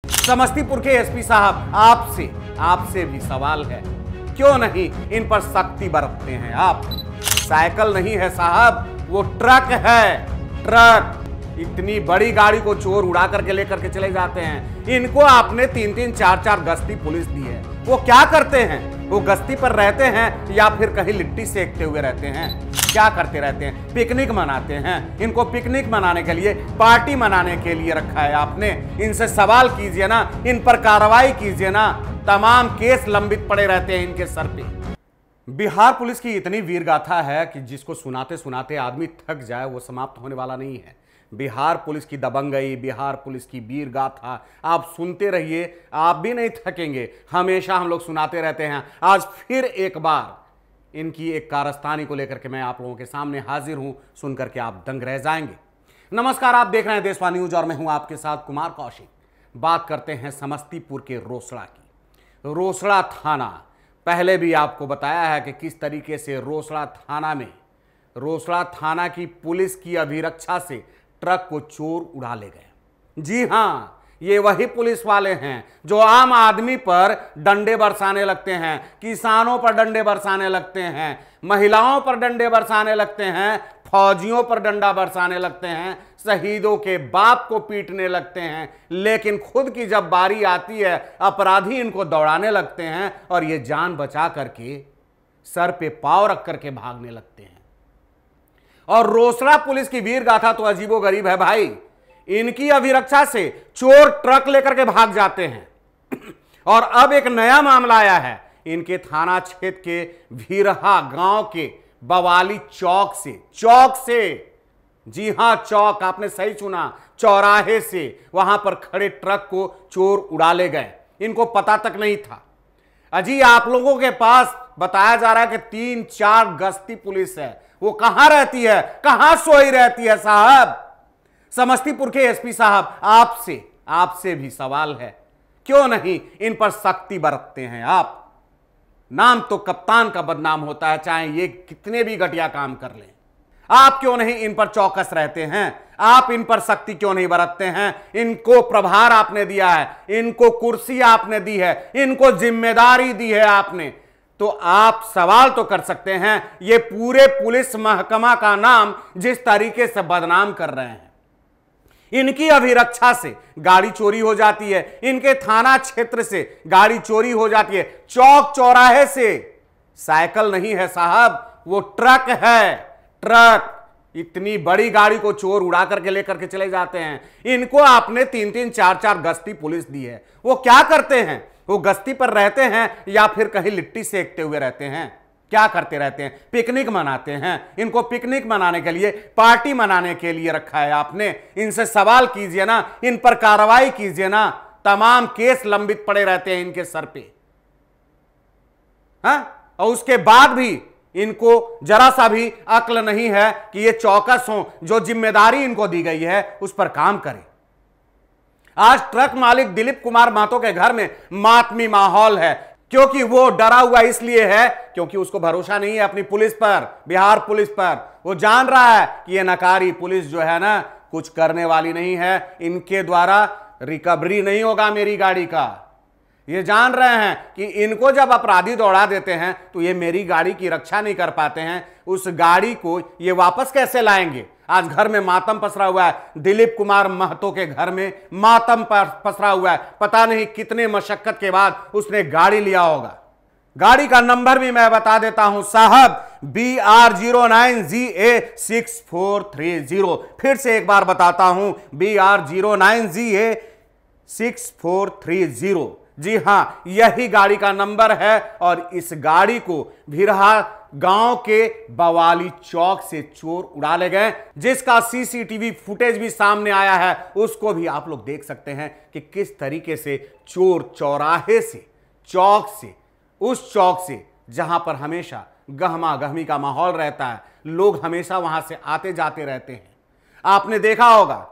समस्तीपुर के एसपी साहब आपसे भी सवाल है, क्यों नहीं इन पर सख्ती बरतते हैं आप? साइकिल नहीं है साहब, वो ट्रक है। ट्रक इतनी बड़ी गाड़ी को चोर उड़ा करके लेकर के चले जाते हैं। इनको आपने 3-3, 4-4 गश्ती पुलिस दी है। वो क्या करते हैं? वो गश्ती पर रहते हैं या फिर कहीं लिट्टी सेकते हुए रहते हैं? क्या करते रहते हैं? पिकनिक मनाते हैं। इनको पिकनिक मनाने के लिए, पार्टी मनाने के लिए रखा है आपने। इनसे सवाल कीजिए ना, इन पर कार्रवाई कीजिए ना। तमाम केस लंबित पड़े रहते हैं इनके सर पे। बिहार पुलिस की इतनी वीर गाथा है कि जिसको सुनाते सुनाते आदमी थक जाए, वो समाप्त होने वाला नहीं है। बिहार पुलिस की दबंगई, बिहार पुलिस की वीर गाथा आप सुनते रहिए, आप भी नहीं थकेंगे। हमेशा हम लोग सुनाते रहते हैं। आज फिर एक बार इनकी एक कारस्तानी को लेकर के मैं आप लोगों के सामने हाजिर हूं। सुनकर के आप दंग रह जाएंगे। नमस्कार, आप देख रहे हैं देशवा न्यूज और मैं हूं आपके साथ कुमार कौशिक। बात करते हैं समस्तीपुर के रोसड़ा की। रोसड़ा थाना, पहले भी आपको बताया है कि किस तरीके से रोसड़ा थाना की पुलिस की अभिरक्षा से ट्रक को चोर उड़ा ले गए। जी हां, ये वही पुलिस वाले हैं जो आम आदमी पर डंडे बरसाने लगते हैं, किसानों पर डंडे बरसाने लगते हैं, महिलाओं पर डंडे बरसाने लगते हैं, फौजियों पर डंडा बरसाने लगते हैं, शहीदों के बाप को पीटने लगते हैं। लेकिन खुद की जब बारी आती है, अपराधी इनको दौड़ाने लगते हैं और ये जान बचा करके सर पे पांव रख करके भागने लगते हैं। और रोसड़ा पुलिस की वीर गाथा तो अजीबोगरीब है भाई। इनकी अभिरक्षा से चोर ट्रक लेकर के भाग जाते हैं। और अब एक नया मामला आया है इनके थाना क्षेत्र के भीरहा गांव के बवाली चौक से। जी हां, चौक, आपने सही सुना, चौराहे से वहां पर खड़े ट्रक को चोर उड़ा ले गए। इनको पता तक नहीं था। अजी, आप लोगों के पास बताया जा रहा है कि 3-4 गश्ती पुलिस है। वो कहां रहती है, कहां सोई रहती है साहब? समस्तीपुर के एसपी साहब आपसे भी सवाल है, क्यों नहीं इन पर सख्ती बरतते हैं आप? नाम तो कप्तान का बदनाम होता है, चाहे ये कितने भी घटिया काम कर लें। आप क्यों नहीं इन पर चौकस रहते हैं? आप इन पर सख्ती क्यों नहीं बरतते हैं? इनको प्रभार आपने दिया है, इनको कुर्सी आपने दी है, इनको जिम्मेदारी दी है आपने, तो आप सवाल तो कर सकते हैं। ये पूरे पुलिस महकमा का नाम जिस तरीके से बदनाम कर रहे हैं, इनकी अभिरक्षा से गाड़ी चोरी हो जाती है, इनके थाना क्षेत्र से गाड़ी चोरी हो जाती है, चौक चौराहे से। साइकिल नहीं है साहब, वो ट्रक है। ट्रक इतनी बड़ी गाड़ी को चोर उड़ा करके लेकर के चले जाते हैं। इनको आपने 3-3, 4-4 गश्ती पुलिस दी है। वो क्या करते हैं? वो गश्ती पर रहते हैं या फिर कहीं लिट्टी सेकते हुए रहते हैं? क्या करते रहते हैं? पिकनिक मनाते हैं। इनको पिकनिक मनाने के लिए, पार्टी मनाने के लिए रखा है आपने। इनसे सवाल कीजिए ना, इन पर कार्रवाई कीजिए ना। तमाम केस लंबित पड़े रहते हैं इनके सर पे। हाँ? और उसके बाद भी इनको जरा सा भी अक्ल नहीं है कि ये चौकस हो, जो जिम्मेदारी इनको दी गई है उस पर काम करें। आज ट्रक मालिक दिलीप कुमार महतो के घर में मातमी माहौल है, क्योंकि वो डरा हुआ इसलिए है क्योंकि उसको भरोसा नहीं है अपनी पुलिस पर, बिहार पुलिस पर। वो जान रहा है कि ये नकारी पुलिस जो है ना, कुछ करने वाली नहीं है। इनके द्वारा रिकवरी नहीं होगा मेरी गाड़ी का। ये जान रहे हैं कि इनको जब अपराधी दौड़ा देते हैं तो ये मेरी गाड़ी की रक्षा नहीं कर पाते हैं। उस गाड़ी को ये वापस कैसे लाएंगे? आज घर में मातम पसरा हुआ है। दिलीप कुमार महतो के घर में मातम पसरा हुआ है। पता नहीं कितने मशक्कत के बाद उसने गाड़ी लिया होगा। गाड़ी का नंबर भी मैं बता देता हूं साहब, BR09GA6430। फिर से एक बार बताता हूं, BR09GA6430। जी हां, यही गाड़ी का नंबर है। और इस गाड़ी को भीरहा गांव के बवाली चौक से चोर उड़ा ले गए, जिसका सीसीटीवी फुटेज भी सामने आया है। उसको भी आप लोग देख सकते हैं कि किस तरीके से चोर चौराहे से, उस चौक से जहां पर हमेशा गहमा गहमी का माहौल रहता है, लोग हमेशा वहां से आते जाते रहते हैं। आपने देखा होगा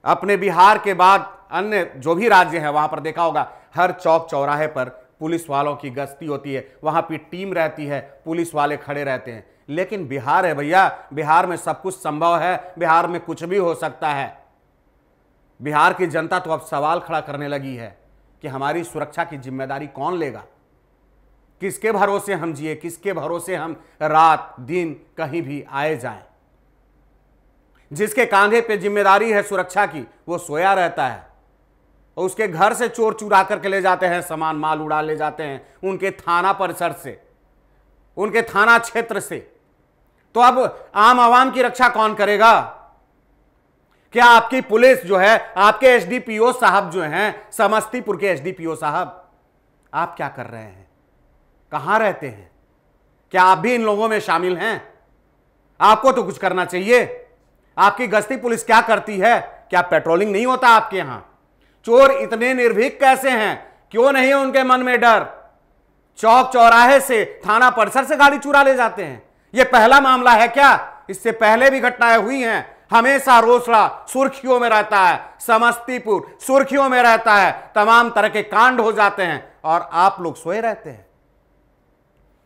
अपने बिहार के बाद अन्य जो भी राज्य है वहां पर देखा होगा, हर चौक चौराहे पर पुलिस वालों की गश्ती होती है, वहां पर टीम रहती है, पुलिस वाले खड़े रहते हैं। लेकिन बिहार है भैया, बिहार में सब कुछ संभव है, बिहार में कुछ भी हो सकता है। बिहार की जनता तो अब सवाल खड़ा करने लगी है कि हमारी सुरक्षा की जिम्मेदारी कौन लेगा, किसके भरोसे हम जिए, किसके भरोसे हम रात दिन कहीं भी आए जाएं। जिसके कांधे पे जिम्मेदारी है सुरक्षा की वो सोया रहता है और उसके घर से चोर चुरा करके ले जाते हैं, सामान माल उड़ा ले जाते हैं उनके थाना परिसर से, उनके थाना क्षेत्र से। तो अब आम आवाम की रक्षा कौन करेगा? क्या आपकी पुलिस जो है, आपके एसडीपीओ साहब जो हैं, समस्तीपुर के एसडीपीओ साहब, आप क्या कर रहे हैं? कहां रहते हैं? क्या आप भी इन लोगों में शामिल हैं? आपको तो कुछ करना चाहिए। आपकी गश्ती पुलिस क्या करती है? क्या पेट्रोलिंग नहीं होता आपके यहां? चोर इतने निर्भीक कैसे हैं? क्यों नहीं है उनके मन में डर? चौक चौराहे से, थाना परिसर से गाड़ी चुरा ले जाते हैं। यह पहला मामला है क्या? इससे पहले भी घटनाएं हुई हैं। हमेशा रोसड़ा सुर्खियों में रहता है, समस्तीपुर सुर्खियों में रहता है, तमाम तरह के कांड हो जाते हैं और आप लोग सोए रहते हैं।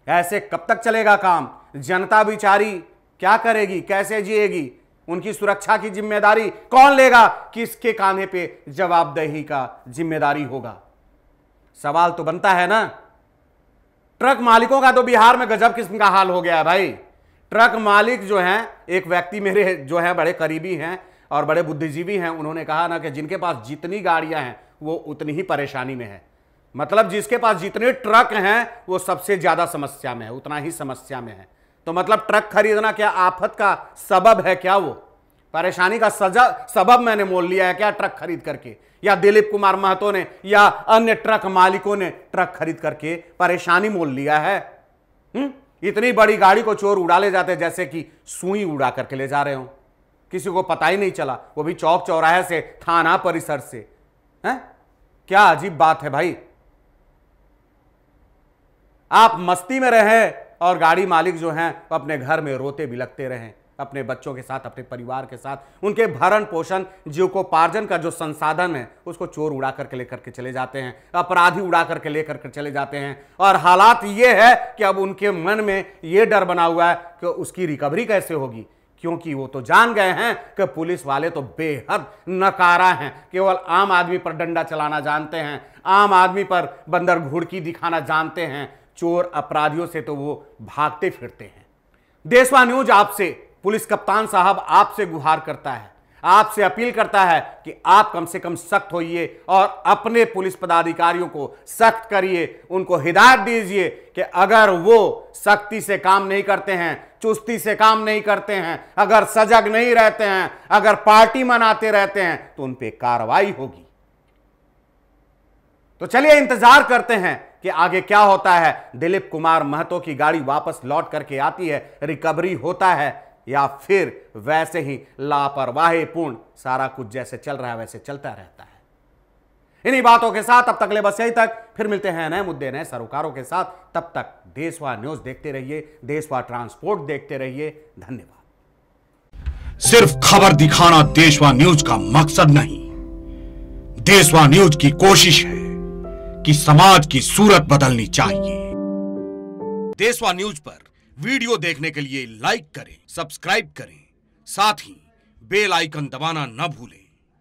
ऐसे कब तक चलेगा काम? जनता बेचारी क्या करेगी, कैसे जिएगी? उनकी सुरक्षा की जिम्मेदारी कौन लेगा? किसके कांधे पे जवाबदेही का जिम्मेदारी होगा? सवाल तो बनता है ना। ट्रक मालिकों का तो बिहार में गजब किस्म का हाल हो गया है भाई। ट्रक मालिक जो हैं, एक व्यक्ति मेरे जो है बड़े करीबी हैं और बड़े बुद्धिजीवी हैं, उन्होंने कहा ना कि जिनके पास जितनी गाड़ियां हैं वो उतनी ही परेशानी में है। मतलब जिसके पास जितने ट्रक हैं वो सबसे ज्यादा समस्या में है, उतना ही समस्या में है। तो मतलब ट्रक खरीदना क्या आफत का सबब है क्या? वो परेशानी का सबब मैंने मोल लिया है क्या ट्रक खरीद करके? या दिलीप कुमार महतो ने या अन्य ट्रक मालिकों ने ट्रक खरीद करके परेशानी मोल लिया है? इतनी बड़ी गाड़ी को चोर उड़ा ले जाते जैसे कि सुई उड़ा करके ले जा रहे हो, किसी को पता ही नहीं चला, वो भी चौक चौराहे से, थाना परिसर से। हैं? क्या अजीब बात है भाई। आप मस्ती में रहे और गाड़ी मालिक जो हैं अपने घर में रोते बिलखते रहें, अपने बच्चों के साथ, अपने परिवार के साथ। उनके भरण पोषण, जीविकोपार्जन का जो संसाधन है उसको चोर उड़ा करके लेकर के चले जाते हैं, अपराधी उड़ा करके लेकर के चले जाते हैं। और हालात ये है कि अब उनके मन में ये डर बना हुआ है कि उसकी रिकवरी कैसे होगी, क्योंकि वो तो जान गए हैं कि पुलिस वाले तो बेहद नकारा हैं, केवल आम आदमी पर डंडा चलाना जानते हैं, आम आदमी पर बंदर घुड़की दिखाना जानते हैं। चोर अपराधियों से तो वो भागते फिरते हैं। देशवा न्यूज आपसे, पुलिस कप्तान साहब आपसे गुहार करता है, आपसे अपील करता है कि आप कम से कम सख्त होइए और अपने पुलिस पदाधिकारियों को सख्त करिए, उनको हिदायत दीजिए कि अगर वो सख्ती से काम नहीं करते हैं, चुस्ती से काम नहीं करते हैं, अगर सजग नहीं रहते हैं, अगर पार्टी मनाते रहते हैं तो उन पे कार्रवाई होगी। तो चलिए इंतजार करते हैं कि आगे क्या होता है। दिलीप कुमार महतो की गाड़ी वापस लौट करके आती है, रिकवरी होता है, या फिर वैसे ही लापरवाही पूर्ण सारा कुछ जैसे चल रहा है वैसे चलता रहता है। इन्हीं बातों के साथ अब तक ले बस यहीं तक, फिर मिलते हैं नए मुद्दे नए सरोकारों के साथ। तब तक देशवा न्यूज देखते रहिए, देशवा ट्रांसपोर्ट देखते रहिए। धन्यवाद। सिर्फ खबर दिखाना देशवा न्यूज का मकसद नहीं, देशवा न्यूज की कोशिश है कि समाज की सूरत बदलनी चाहिए। देशवा न्यूज पर वीडियो देखने के लिए लाइक करें, सब्सक्राइब करें, साथ ही बेल आइकन दबाना न भूलें।